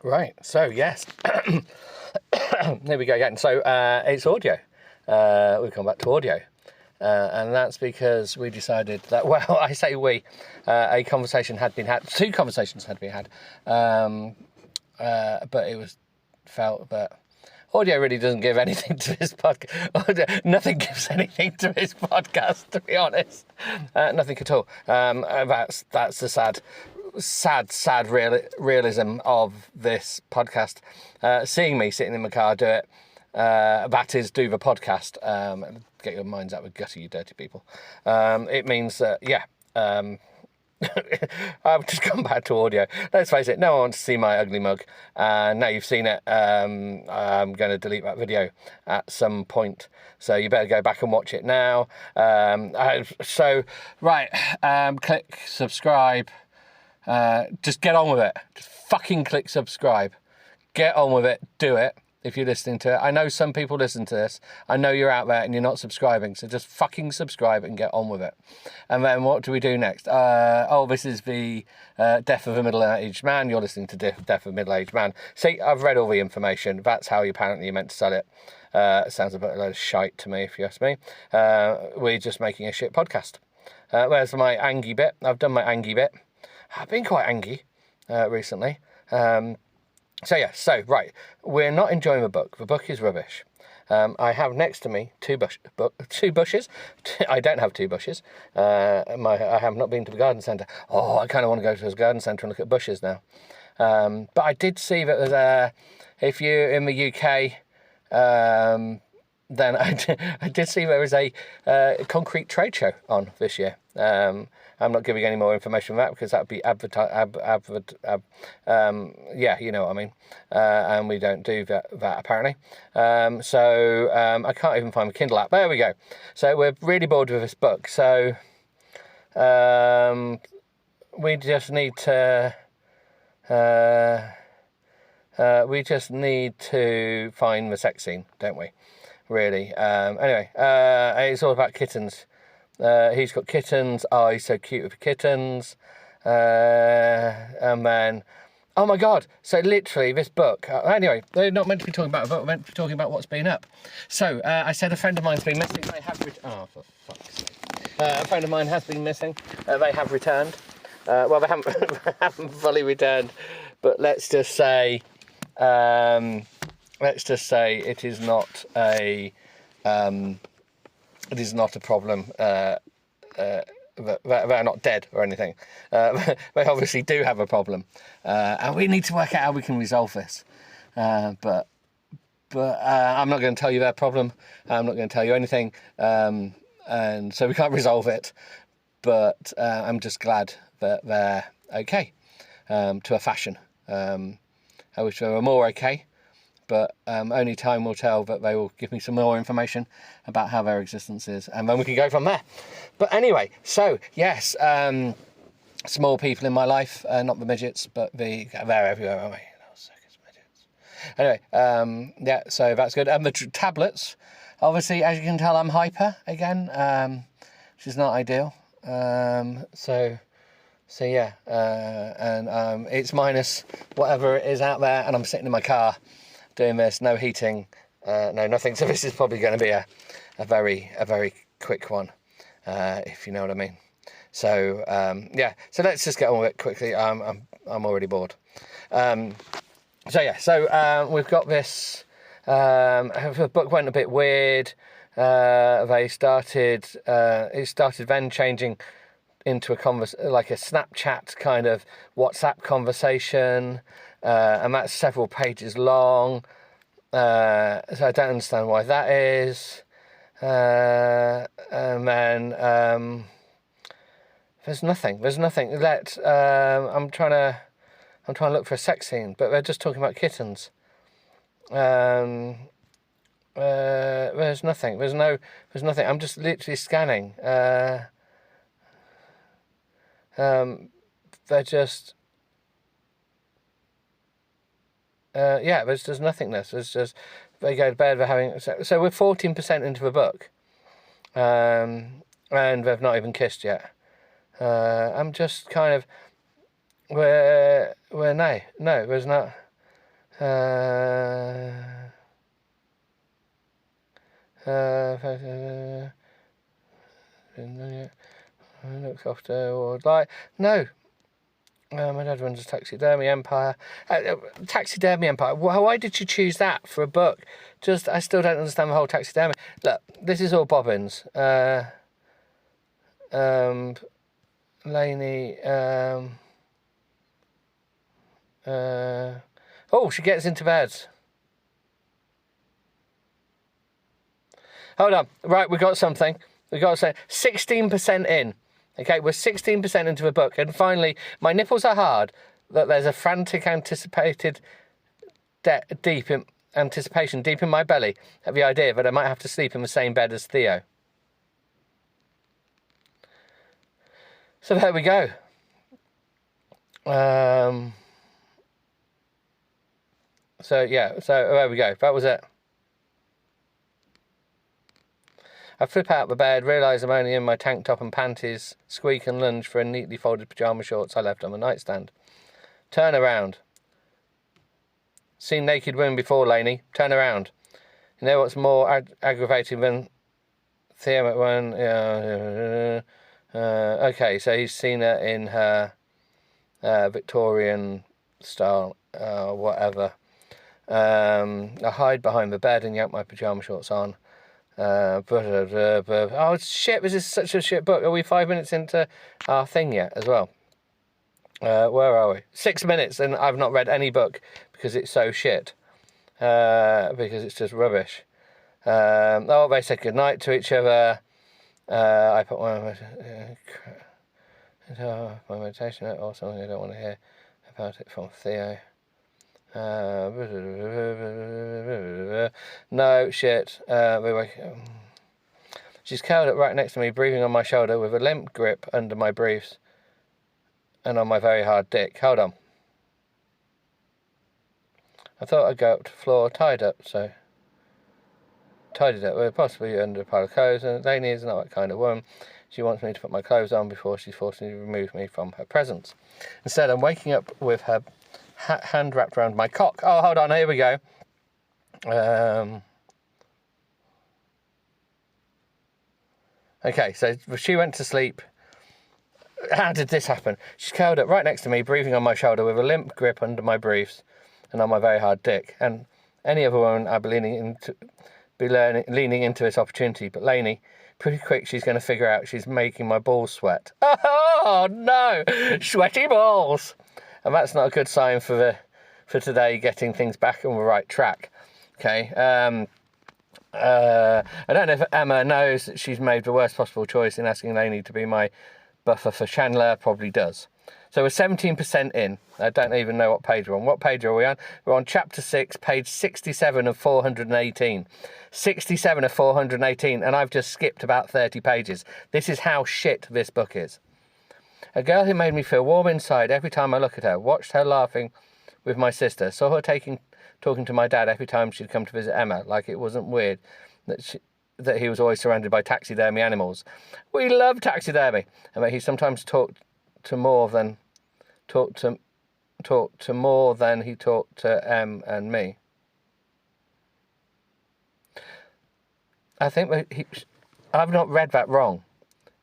Right, so yes, here we go again. So it's audio. We've come back to audio. And that's because we decided that, well, I say we, a conversation had been had, two conversations had been had, but it was felt that audio really doesn't give anything to this podcast. Nothing gives anything to this podcast, to be honest. Nothing at all. That's the sad realism of this podcast. Seeing me sitting in my car do it, that is do the podcast. Get your minds out of the gutter, you dirty people. It means that, I've just come back to audio. Let's face it, no one wants to see my ugly mug. Now you've seen it, I'm going to delete that video at some point. So you better go back and watch it now. Click subscribe. Just get on with it. Just fucking click subscribe. Get on with it. Do it. If you're listening to it. I know some people listen to this. I know you're out there and you're not subscribing. So just fucking subscribe and get on with it. And then what do we do next? This is the Death of a Middle-Aged Man. You're listening to Death of a Middle-Aged Man. See, I've read all the information. That's how you're meant to sell it. Sounds a bit like a load of shite to me, if you ask me. We're just making a shit podcast. Where's my Angie bit? I've done my Angie bit. I've been quite angry recently. We're not enjoying the book. The book is rubbish. I have next to me two bushes. I don't have two bushes. I have not been to the garden centre. Oh, I kind of want to go to the garden centre and look at bushes now. But I did see that there's if you're in the UK, then I did see there was a concrete trade show on this year. I'm not giving any more information on that because that would be you know what I mean. And we don't do that apparently. I can't even find the Kindle app. There we go. So we're really bored with this book. So we just need to find the sex scene, don't we? Really. Anyway, it's all about kittens. He's got kittens. Oh, he's so cute with kittens. And then, oh my God. So literally this book, anyway, they're not meant to be talking about a book, we're meant to be talking about what's been up. So I said a friend of mine's been missing. They have returned. Oh, for fuck's sake. A friend of mine has been missing. They have returned. Well, they haven't fully returned, but let's just say it is not a problem. They're not dead or anything. They obviously do have a problem, and we need to work out how we can resolve this. But I'm not going to tell you their problem. I'm not going to tell you anything, and so we can't resolve it. But I'm just glad that they're okay, to a fashion. I wish they were more okay. But only time will tell that they will give me some more information about how their existence is. And then we can go from there. But anyway, so yes, small people in my life, not the midgets, but they're everywhere, aren't they? Circus midgets. Anyway, so that's good. And the tablets, obviously, as you can tell, I'm hyper again, which is not ideal. So yeah, and it's minus whatever it is out there, and I'm sitting in my car doing this, no heating, no nothing. So this is probably going to be a very quick one, if you know what I mean. So so let's just get on with it quickly. I'm already bored. We've got this. The book went a bit weird. It started then changing into a Snapchat kind of WhatsApp conversation. And that's several pages long, so I don't understand why that is. And then there's nothing. I'm trying to look for a sex scene, but they're just talking about kittens. There's nothing. There's nothing. I'm just literally scanning. They're just. There's nothingness. There's just they go to bed. They're having so we're 14% into the book, and they've not even kissed yet. I'm just kind of no. There's not. Looks after or like no. My dad runs a taxidermy empire. Taxidermy empire. Why did you choose that for a book? I still don't understand the whole taxidermy. Look, this is all bobbins. Lainey. Oh, she gets into bed. Hold on. Right, we got something. We got to say 16% in. Okay, we're 16% into the book, and finally, my nipples are hard. That there's a frantic anticipated deep in anticipation deep in my belly at the idea that I might have to sleep in the same bed as Theo. So there we go. So there we go. That was it. I flip out the bed, realise I'm only in my tank top and panties, squeak and lunge for a neatly folded pyjama shorts I left on the nightstand. Turn around. Seen naked women before, Lainey. Turn around. You know what's more aggravating than Theo when... okay, so he's seen her in her Victorian style, whatever. I hide behind the bed and yank my pyjama shorts on. Oh shit, this is such a shit book. Are we 5 minutes into our thing yet as well? Where are we? 6 minutes and I've not read any book because it's so shit. Because it's just rubbish. They said goodnight to each other. I put my meditation or something I don't want to hear about it from Theo. No shit. She's curled up right next to me, breathing on my shoulder with a limp grip under my briefs and on my very hard dick. Hold on. I thought I'd go up to the floor, tidied up with possibly under a pile of clothes, and Lainey is not that kind of woman. She wants me to put my clothes on before she's forced me to remove me from her presence. Instead, I'm waking up with her hand wrapped around my cock. Oh, hold on, here we go. Okay, so she went to sleep. How did this happen? She's curled up right next to me, breathing on my shoulder with a limp grip under my briefs and on my very hard dick. And any other woman I'd be leaning into this opportunity, but Lainey, pretty quick she's going to figure out she's making my balls sweat. Oh no, sweaty balls. And that's not a good sign for today, getting things back on the right track. Okay. I don't know if Emma knows that she's made the worst possible choice in asking Lainey to be my buffer for Chandler. Probably does. So we're 17% in. I don't even know what page we're on. What page are we on? We're on chapter 6, page 67 of 418. 67 of 418, and I've just skipped about 30 pages. This is how shit this book is. A girl who made me feel warm inside every time I look at her, watched her laughing with my sister, saw her talking to my dad every time she'd come to visit Emma, like it wasn't weird that he was always surrounded by taxidermy animals. We love taxidermy. I mean, he sometimes talked to more than he talked to Em and me. I think I've not read that wrong.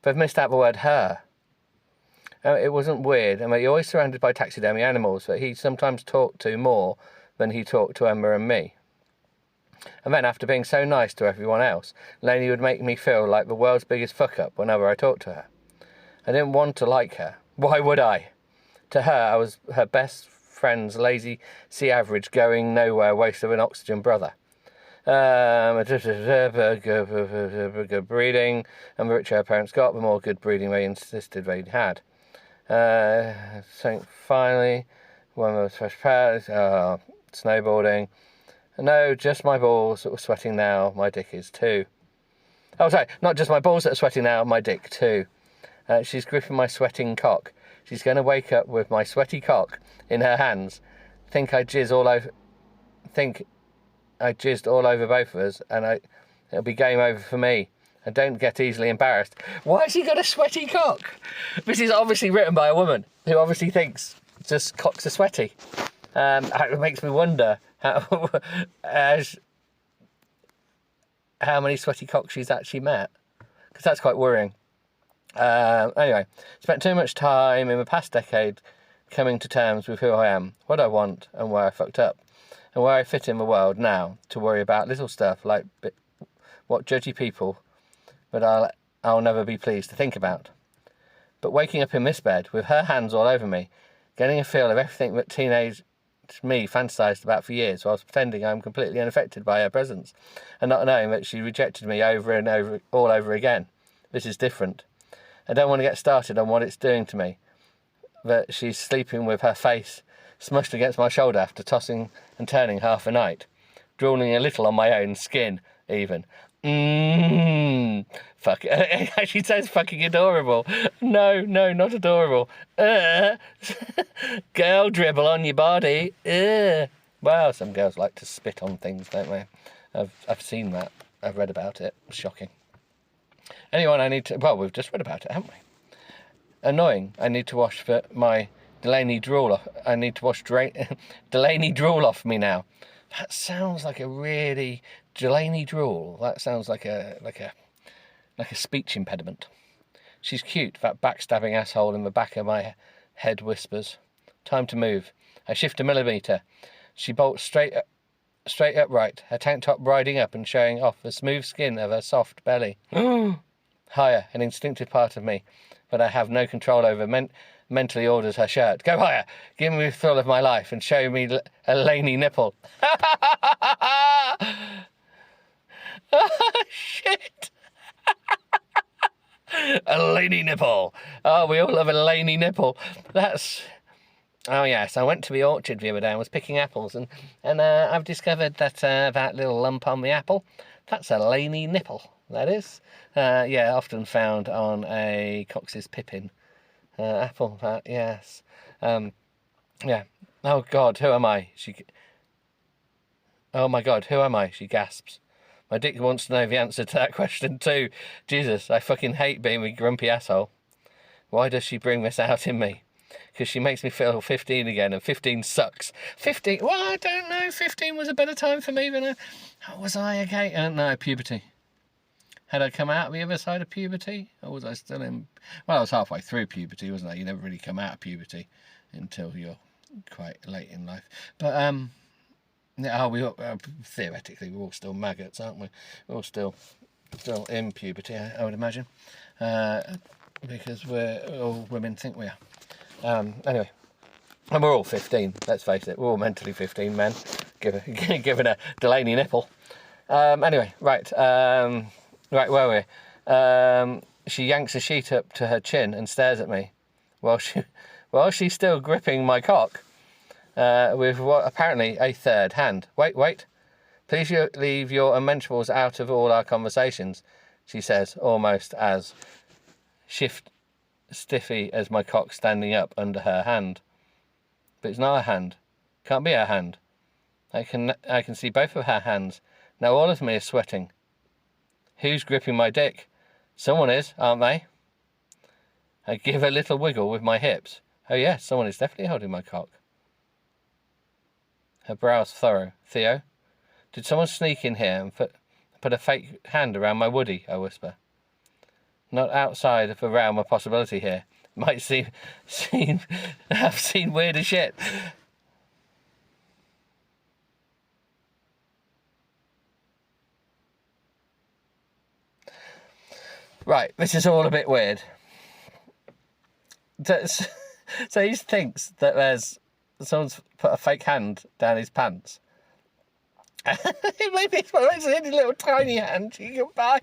They've missed out the word her. It wasn't weird. I mean, you're always surrounded by taxidermy animals, but he sometimes talked to more than he talked to Emma and me. And then, after being so nice to everyone else, Lainey would make me feel like the world's biggest fuck-up whenever I talked to her. I didn't want to like her. Why would I? To her, I was her best friend's lazy, sea-average, going nowhere, waste of an oxygen brother. Good breeding, and the richer her parents got, the more good breeding they insisted they had. So finally, one of the fresh pairs, snowboarding. No, just my balls that were sweating now, my dick is too. Oh, sorry, not just my balls that are sweating now, my dick too. She's gripping my sweating cock. She's going to wake up with my sweaty cock in her hands. Think I jizzed all over both of us, and it'll be game over for me. And don't get easily embarrassed. Why has he got a sweaty cock? This is obviously written by a woman who obviously thinks just cocks are sweaty. It makes me wonder how many sweaty cocks she's actually met, because that's quite worrying. Anyway, spent too much time in the past decade coming to terms with who I am, what I want, and where I fucked up, and where I fit in the world now to worry about little stuff like what judgy people, but I'll never be pleased to think about. But waking up in this bed with her hands all over me, getting a feel of everything that teenage me fantasised about for years, whilst pretending I'm completely unaffected by her presence, and not knowing that she rejected me over and over, all over again. This is different. I don't want to get started on what it's doing to me, that she's sleeping with her face smushed against my shoulder after tossing and turning half the night, drooling a little on my own skin, even. Fuck. It actually sounds fucking adorable. No, not adorable. Girl dribble on your body. Well, some girls like to spit on things, don't they? I've seen that. I've read about it. Shocking. Anyone I need to... Well, we've just read about it, haven't we? Annoying. I need to wash my Delaney drool off. I need to wash Delaney drool off me now. That sounds like a really... Delaney drool. That sounds like a speech impediment. She's cute, that backstabbing asshole in the back of my head whispers. Time to move. I shift a millimetre. She bolts straight upright, her tank top riding up and showing off the smooth skin of her soft belly. Higher, an instinctive part of me, but I have no control over, mentally orders her shirt. Go higher, give me the thrill of my life and show me a laney nipple. Oh, shit. A laney nipple. Oh, we all love a laney nipple. Oh yes, I went to the orchard the other day and was picking apples, and I've discovered that that little lump on the apple, that's a laney nipple, that is. Yeah, often found on a Cox's Pippin apple, that, yes. Yeah. Oh God, who am I? Oh my God, who am I? She gasps. My dick wants to know the answer to that question too. Jesus, I fucking hate being a grumpy asshole. Why does she bring this out in me? Because she makes me feel 15 again, and 15 sucks. 15, well, I don't know, 15 was a better time for me than was I okay? No, puberty. Had I come out the other side of puberty? Or was I still in... Well, I was halfway through puberty, wasn't I? You never really come out of puberty until you're quite late in life. But, theoretically, we're all still maggots, aren't we? We're all still in puberty, I would imagine. Because all women think we are. Anyway, and we're all 15, let's face it. We're all mentally 15 men, given a Delaney nipple. Anyway, right, where were we? She yanks a sheet up to her chin and stares at me while she's still gripping my cock with what apparently a third hand. Wait. Please leave your unmentionables out of all our conversations, she says, almost as stiffy as my cock standing up under her hand. But it's not her hand. Can't be her hand. I can see both of her hands. Now all of me is sweating. Who's gripping my dick? Someone is, aren't they? I give a little wiggle with my hips. Oh yes, someone is definitely holding my cock. Her brows furrow. Theo? Did someone sneak in here and put a fake hand around my woody? I whisper. Not outside of the realm of possibility here. Might have seen weirder shit. Right, this is all a bit weird. So he thinks that someone's put a fake hand down his pants. Maybe it's one of those little tiny hands you can buy.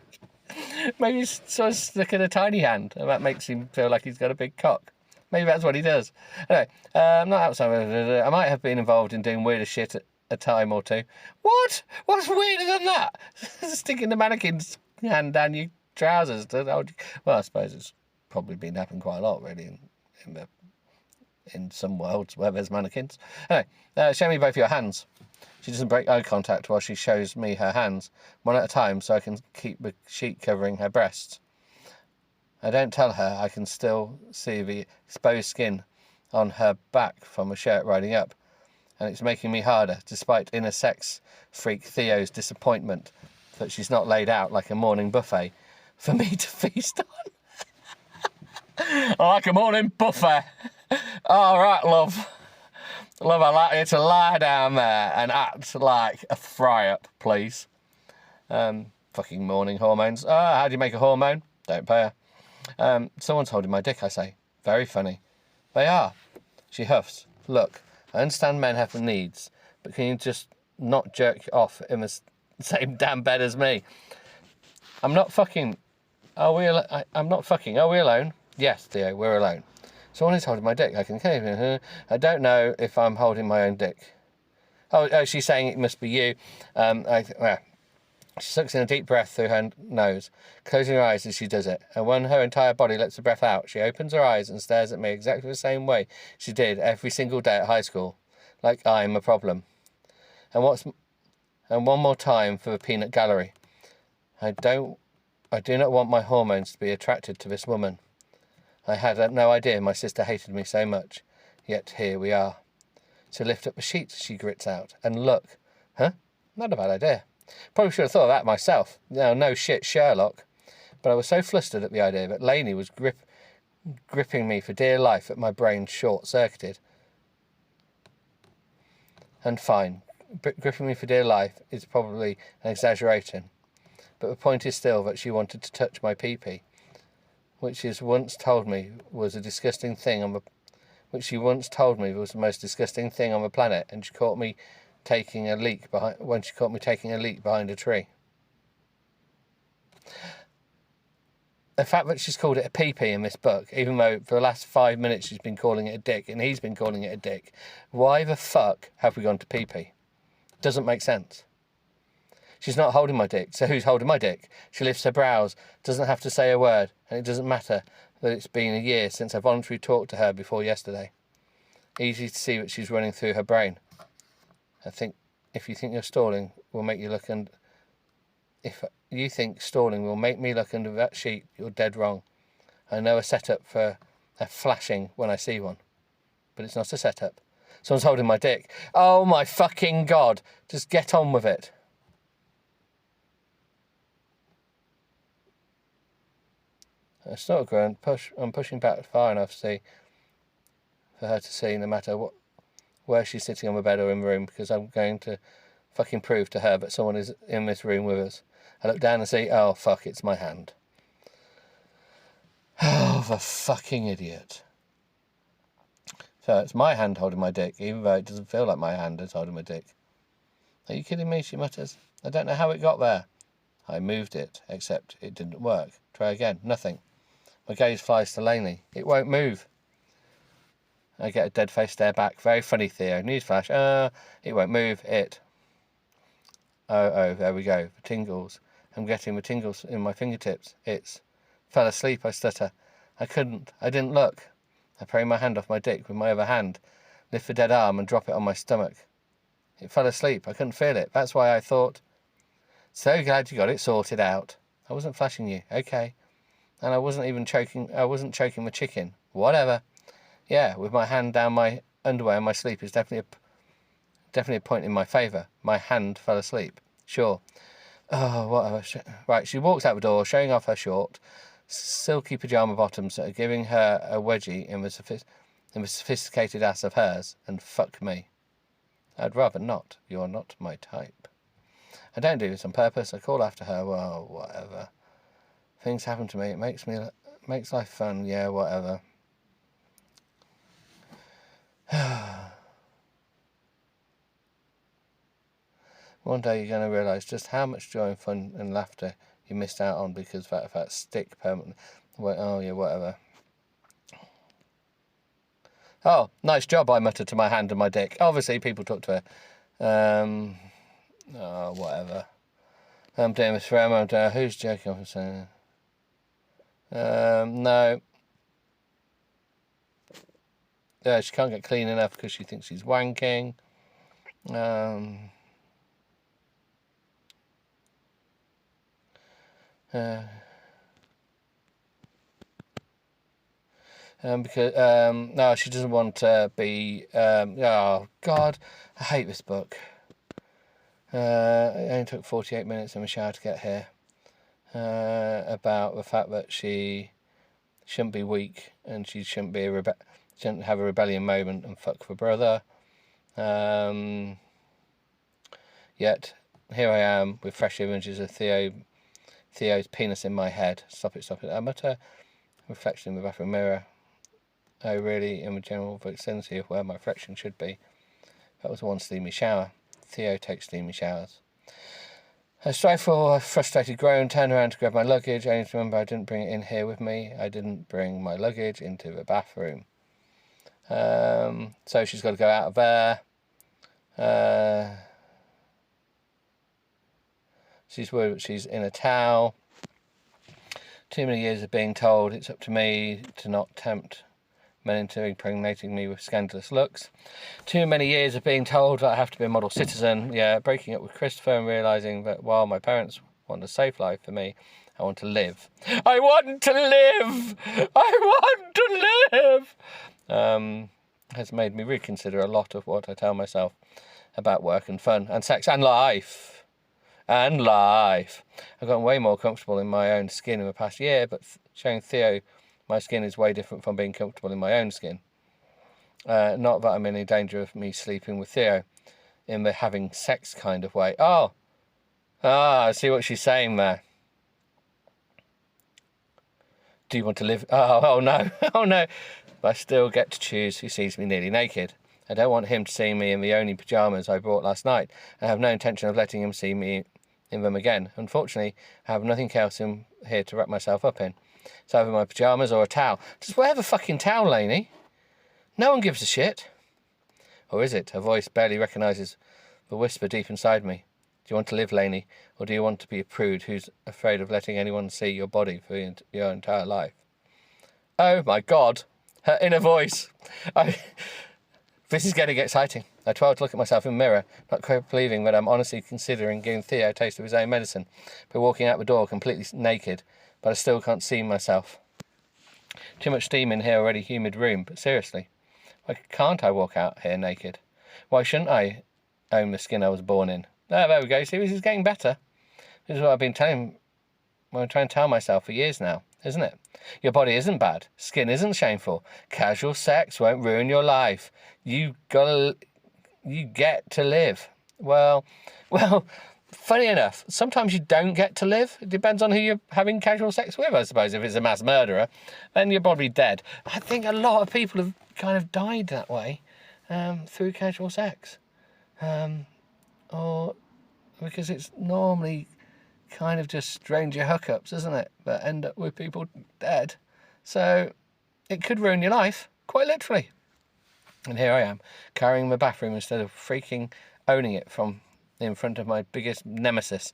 Maybe he's sort of stuck in a tiny hand, and that makes him feel like he's got a big cock. Maybe that's what he does. Anyway, I'm not outside. I might have been involved in doing weirder shit at a time or two. What? What's weirder than that? Sticking the mannequin's hand down your trousers. Well, I suppose it's probably been happening quite a lot, really, in some worlds where there's mannequins. Anyway, show me both your hands. She doesn't break eye contact while she shows me her hands, one at a time, so I can keep the sheet covering her breasts. I don't tell her I can still see the exposed skin on her back from a shirt riding up, and it's making me harder, despite inner sex freak Theo's disappointment that she's not laid out like a morning buffet for me to feast on. Like a morning buffet. All right, love. Love, I'd like you to lie down there and act like a fry-up, please. Fucking morning hormones. How do you make a hormone? Don't pay her. Someone's holding my dick, I say. Very funny. They are. She huffs. Look, I understand men have needs, but can you just not jerk off in the same damn bed as me? I'm not fucking. I'm not fucking. Are we alone? Yes, Theo, we're alone. Someone is holding my dick. I don't know if I'm holding my own dick. Oh, she's saying it must be you. She sucks in a deep breath through her nose, closing her eyes as she does it. And when her entire body lets the breath out, she opens her eyes and stares at me exactly the same way she did every single day at high school, like I'm a problem. And one more time for the peanut gallery. I do not want my hormones to be attracted to this woman. I had no idea my sister hated me so much, yet here we are. So lift up the sheets, she grits out, and look. Huh? Not a bad idea. Probably should have thought of that myself. No shit, Sherlock. But I was so flustered at the idea that Lainey was gripping me for dear life that my brain short-circuited. And fine, gripping me for dear life is probably an exaggeration. But the point is still that she wanted to touch my pee-pee, which she once told me was a disgusting thing on the most disgusting thing on the planet, and she caught me taking a leak behind a tree. The fact that she's called it a pee-pee in this book, even though for the last 5 minutes she's been calling it a dick, and he's been calling it a dick, why the fuck have we gone to pee-pee? Doesn't make sense. She's not holding my dick, so who's holding my dick? She lifts her brows, doesn't have to say a word, and it doesn't matter that it's been a year since I voluntarily talked to her before yesterday. Easy to see what she's running through her brain. I think if you think stalling will make me look under that sheet, you're dead wrong. I know a setup for a flashing when I see one, but it's not a setup. Someone's holding my dick. Oh my fucking God! Just get on with it. It's not a groan. I'm pushing back far enough for her to see, no matter where she's sitting on the bed or in the room, because I'm going to fucking prove to her that someone is in this room with us. I look down and see, oh fuck, it's my hand. Oh, the fucking idiot. So it's my hand holding my dick, even though it doesn't feel like my hand is holding my dick. Are you kidding me? She mutters. I don't know how it got there. I moved it, except it didn't work. Try again. Nothing. My gaze flies to Lainey. It won't move. I get a dead-faced stare back. Very funny, Theo. Newsflash. It won't move. Oh, there we go. The tingles. I'm getting the tingles in my fingertips. Fell asleep, I stutter. I didn't look. I pray my hand off my dick with my other hand, lift the dead arm and drop it on my stomach. It fell asleep. I couldn't feel it. That's why I thought. So glad you got it sorted out. I wasn't flashing you. Okay. And I wasn't choking the chicken. Whatever. Yeah, with my hand down my underwear in my sleep is definitely a point in my favour. My hand fell asleep. Sure. Oh, whatever. Right, she walks out the door, showing off her short, silky pyjama bottoms that are giving her a wedgie in the sophisticated ass of hers, and fuck me. I'd rather not. You're not my type. I don't do this on purpose. I call after her. Well, whatever. Things happen to me. It makes life fun. Yeah, whatever. One day you're going to realise just how much joy and fun and laughter you missed out on because that stick permanently. Oh, yeah, whatever. Oh, nice job, I muttered to my hand and my dick. Obviously, people talk to her. Oh, whatever. I'm doing this for Emma. Who's joking? I'm saying. No. She can't get clean enough because she thinks she's wanking. because no, she doesn't want to be. Oh God, I hate this book. It only took 48 minutes in the shower to get here. About the fact that she shouldn't be weak and she shouldn't be shouldn't have a rebellion moment and fuck her brother. Yet here I am with fresh images of Theo's penis in my head. Stop it. I mutter, reflection in the bathroom mirror. Oh, really, in the general vicinity of where my reflection should be. That was one steamy shower. Theo takes steamy showers. I stifle a frustrated groan, turn around to grab my luggage, only to remember I didn't bring it in here with me. I didn't bring my luggage into the bathroom. So she's got to go out of there. She's worried she's in a towel. Too many years of being told it's up to me to not tempt men into impregnating me with scandalous looks. Too many years of being told that I have to be a model citizen. Yeah, breaking up with Christopher and realising that while my parents want a safe life for me, I want to live. I want to live! I want to live! Has made me reconsider a lot of what I tell myself about work and fun and sex and life. And life. I've gotten way more comfortable in my own skin in the past year, but showing Theo my skin is way different from being comfortable in my own skin. Not that I'm in any danger of me sleeping with Theo in the having sex kind of way. I see what she's saying there. Do you want to live? Oh no, oh no. But I still get to choose who sees me nearly naked. I don't want him to see me in the only pyjamas I bought last night. I have no intention of letting him see me in them again. Unfortunately, I have nothing else in here to wrap myself up in. It's either my pyjamas or a towel. Just wear the fucking towel, Lainey. No one gives a shit. Or is it? Her voice barely recognises the whisper deep inside me. Do you want to live, Lainey? Or do you want to be a prude who's afraid of letting anyone see your body for your entire life? Oh my God. Her inner voice. This is getting exciting. I twirl to look at myself in the mirror, not quite believing that I'm honestly considering giving Theo a taste of his own medicine by walking out the door completely naked, but I still can't see myself. Too much steam in here already humid room, but seriously, why can't I walk out here naked? Why shouldn't I own the skin I was born in? Oh, there we go. See, this is getting better. This is what I've been trying to tell myself for years now, isn't it? Your body isn't bad. Skin isn't shameful. Casual sex won't ruin your life. You get to live. Well, funny enough, sometimes you don't get to live. It depends on who you're having casual sex with, I suppose. If it's a mass murderer, then you're probably dead. I think a lot of people have kind of died that way through casual sex. Or because it's normally kind of just stranger hookups, isn't it? That end up with people dead. So it could ruin your life, quite literally. And here I am, carrying the bathroom instead of freaking owning it from in front of my biggest nemesis.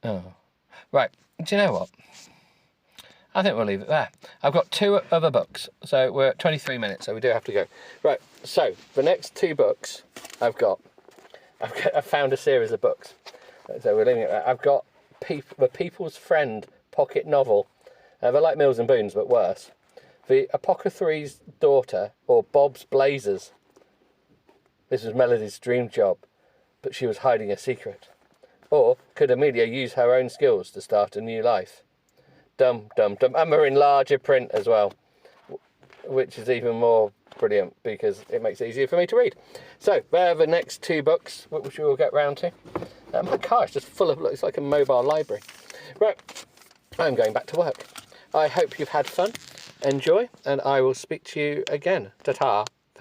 Oh. Right, do you know what? I think we'll leave it there. I've got 2 other books, so we're at 23 minutes, so we do have to go. Right, so the next 2 books I've found a series of books. So we're leaving it there. I've got The People's Friend pocket novel. They're like Mills and Boons, but worse. The Apothecary's Daughter, or Bob's Blazers. This was Melody's dream job, but she was hiding a secret. Or could Amelia use her own skills to start a new life? Dum, dum, dum. And we're in larger print as well, which is even more brilliant because it makes it easier for me to read. So, there are the next 2 books, which we will get round to. My car is just full of, it's like a mobile library. Right, I'm going back to work. I hope you've had fun, enjoy, and I will speak to you again. Ta-ta.